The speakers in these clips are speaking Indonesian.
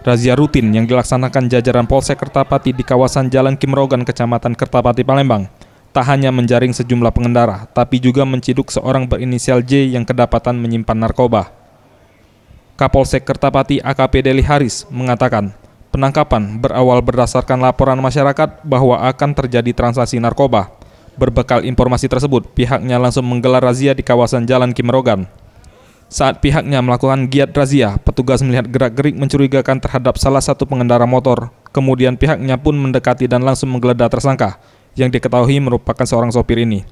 Razia rutin yang dilaksanakan jajaran Polsek Kertapati di kawasan Jalan Kimrogan, Kecamatan Kertapati, Palembang, tak hanya menjaring sejumlah pengendara, tapi juga menciduk seorang berinisial J yang kedapatan menyimpan narkoba. Kapolsek Kertapati AKP Deli Haris mengatakan, penangkapan berawal berdasarkan laporan masyarakat bahwa akan terjadi transaksi narkoba. Berbekal informasi tersebut, pihaknya langsung menggelar razia di kawasan Jalan Kimrogan. Saat pihaknya melakukan giat razia, petugas melihat gerak-gerik mencurigakan terhadap salah satu pengendara motor. Kemudian pihaknya pun mendekati dan langsung menggeledah tersangka, yang diketahui merupakan seorang sopir ini.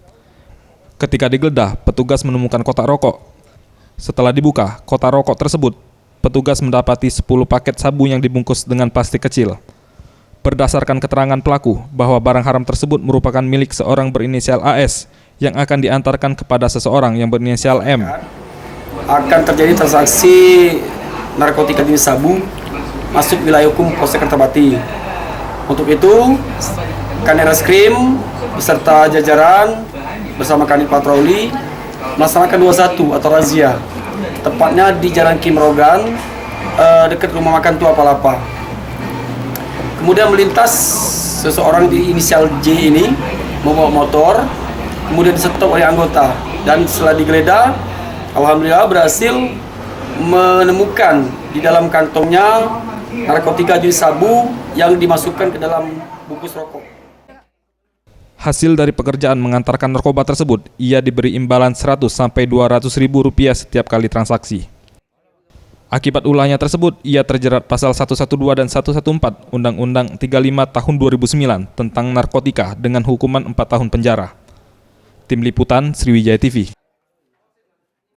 Ketika digeledah, petugas menemukan kotak rokok. Setelah dibuka kotak rokok tersebut, petugas mendapati 10 paket sabu yang dibungkus dengan plastik kecil. Berdasarkan keterangan pelaku bahwa barang haram tersebut merupakan milik seorang berinisial AS yang akan diantarkan kepada seseorang yang berinisial M. Akan terjadi transaksi narkotika jenis sabu masuk wilayah hukum Polsek Kertapati. Untuk itu, Kanit Reskrim beserta jajaran bersama Kanit Patroli melaksanakan 21 atau razia, tepatnya di Jalan Kimrogan dekat rumah makan Tua Palapa. Kemudian melintas seseorang di inisial J ini membawa motor, kemudian disetop oleh anggota, dan setelah digeledah, alhamdulillah berhasil menemukan di dalam kantongnya narkotika jenis sabu yang dimasukkan ke dalam bungkus rokok. Hasil dari pekerjaan mengantarkan narkoba tersebut, ia diberi imbalan 100 sampai 200 ribu rupiah setiap kali transaksi. Akibat ulahnya tersebut, ia terjerat pasal 112 dan 114 Undang-Undang 35 tahun 2009 tentang narkotika dengan hukuman 4 tahun penjara. Tim Liputan Sriwijaya TV.